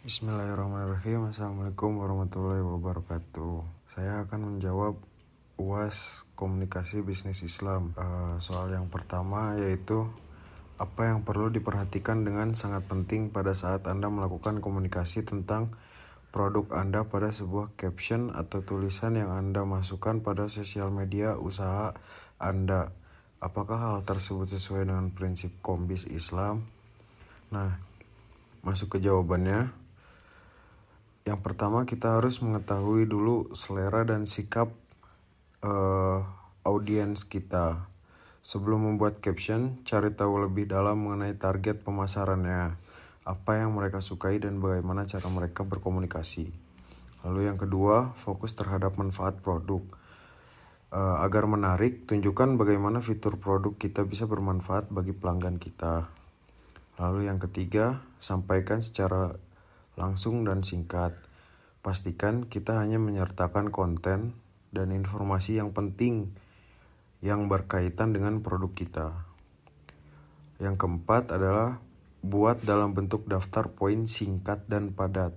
Bismillahirrahmanirrahim. Assalamualaikum warahmatullahi wabarakatuh. Saya akan menjawab UAS Komunikasi Bisnis Islam. Soal yang pertama yaitu apa yang perlu diperhatikan dengan sangat penting pada saat Anda melakukan komunikasi tentang produk Anda pada sebuah caption atau tulisan yang Anda masukkan pada sosial media usaha Anda. Apakah hal tersebut sesuai dengan prinsip Kombis Islam? Nah, masuk ke jawabannya. Yang pertama, kita harus mengetahui dulu selera dan sikap audiens kita. Sebelum membuat caption, cari tahu lebih dalam mengenai target pemasarannya, apa yang mereka sukai dan bagaimana cara mereka berkomunikasi. Lalu yang kedua, fokus terhadap manfaat produk. Agar menarik, tunjukkan bagaimana fitur produk kita bisa bermanfaat bagi pelanggan kita. Lalu yang ketiga, sampaikan secara langsung dan singkat. Pastikan kita hanya menyertakan konten dan informasi yang penting yang berkaitan dengan produk kita. Yang keempat adalah buat dalam bentuk daftar poin singkat dan padat.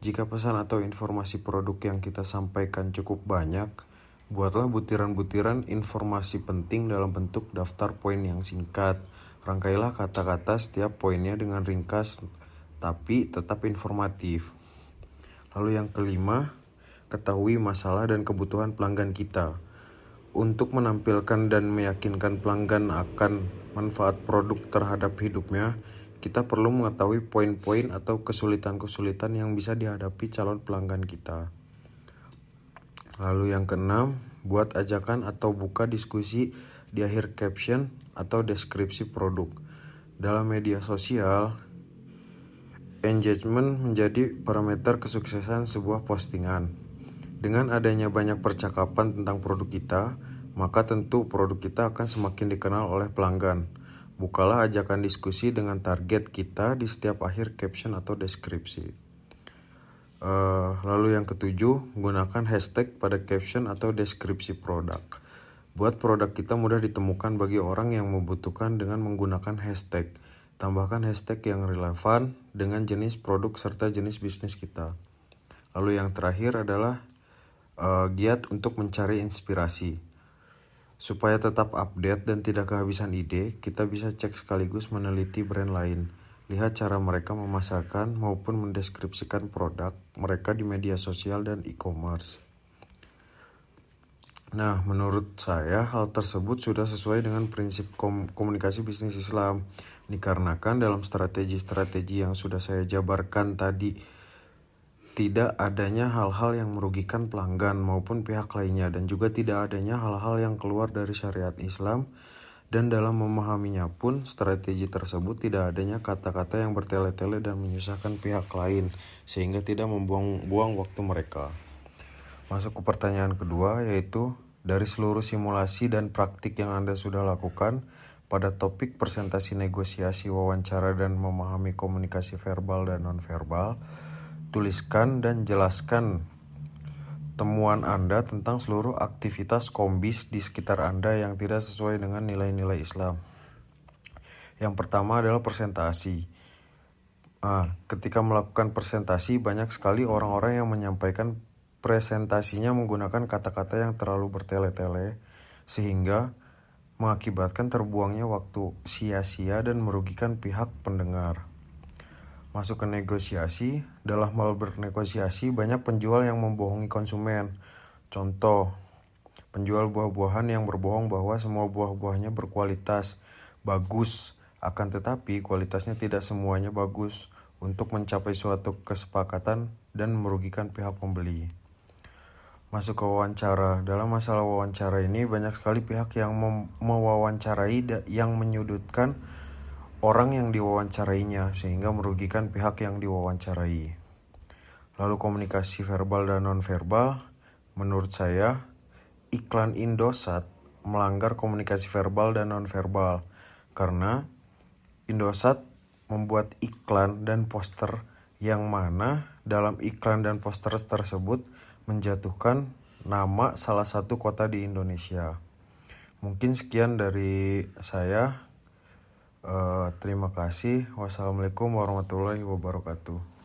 Jika pesan atau informasi produk yang kita sampaikan cukup banyak, buatlah butiran-butiran informasi penting dalam bentuk daftar poin yang singkat. Rangkailah kata-kata setiap poinnya dengan ringkas tapi tetap informatif. Lalu yang kelima, ketahui masalah dan kebutuhan pelanggan kita. Untuk menampilkan dan meyakinkan pelanggan akan manfaat produk terhadap hidupnya, kita perlu mengetahui poin-poin atau kesulitan-kesulitan yang bisa dihadapi calon pelanggan kita. Lalu yang keenam, buat ajakan atau buka diskusi di akhir caption atau deskripsi produk. Dalam media sosial, engagement menjadi parameter kesuksesan sebuah postingan. Dengan adanya banyak percakapan tentang produk kita, maka tentu produk kita akan semakin dikenal oleh pelanggan. Bukalah ajakan diskusi dengan target kita di setiap akhir caption atau deskripsi. Lalu yang ketujuh, gunakan hashtag pada caption atau deskripsi produk. Buat produk kita mudah ditemukan bagi orang yang membutuhkan dengan menggunakan hashtag. Tambahkan hashtag yang relevan dengan jenis produk serta jenis bisnis kita. Lalu yang terakhir adalah giat untuk mencari inspirasi. Supaya tetap update dan tidak kehabisan ide, kita bisa cek sekaligus meneliti brand lain. Lihat cara mereka memasarkan maupun mendeskripsikan produk mereka di media sosial dan e-commerce. Nah, menurut saya hal tersebut sudah sesuai dengan prinsip komunikasi bisnis Islam. Dikarenakan dalam strategi-strategi yang sudah saya jabarkan tadi, tidak adanya hal-hal yang merugikan pelanggan maupun pihak lainnya, dan juga tidak adanya hal-hal yang keluar dari syariat Islam. Dan dalam memahaminya pun, strategi tersebut tidak adanya kata-kata yang bertele-tele dan menyusahkan pihak lain, sehingga tidak membuang-buang waktu mereka. Masuk ke pertanyaan kedua, yaitu dari seluruh simulasi dan praktik yang Anda sudah lakukan pada topik presentasi, negosiasi, wawancara, dan memahami komunikasi verbal dan nonverbal, tuliskan dan jelaskan temuan Anda tentang seluruh aktivitas kombis di sekitar Anda yang tidak sesuai dengan nilai-nilai Islam. Yang pertama adalah presentasi. Ketika melakukan presentasi, banyak sekali orang-orang yang menyampaikan presentasinya menggunakan kata-kata yang terlalu bertele-tele, sehingga mengakibatkan terbuangnya waktu sia-sia dan merugikan pihak pendengar. Masuk ke negosiasi. Dalam hal bernegosiasi, banyak penjual yang membohongi konsumen. Contoh, penjual buah-buahan yang berbohong bahwa semua buah-buahnya berkualitas bagus, akan tetapi kualitasnya tidak semuanya bagus, untuk mencapai suatu kesepakatan dan merugikan pihak pembeli. Masuk ke wawancara. Dalam masalah wawancara ini, banyak sekali pihak yang mewawancarai yang menyudutkan orang yang diwawancarainya, sehingga merugikan pihak yang diwawancarai. Lalu komunikasi verbal dan nonverbal. Menurut saya, iklan Indosat melanggar komunikasi verbal dan nonverbal, karena Indosat membuat iklan dan poster yang mana dalam iklan dan poster tersebut menjatuhkan nama salah satu kota di Indonesia. Mungkin sekian dari saya. Terima kasih. Wassalamualaikum warahmatullahi wabarakatuh.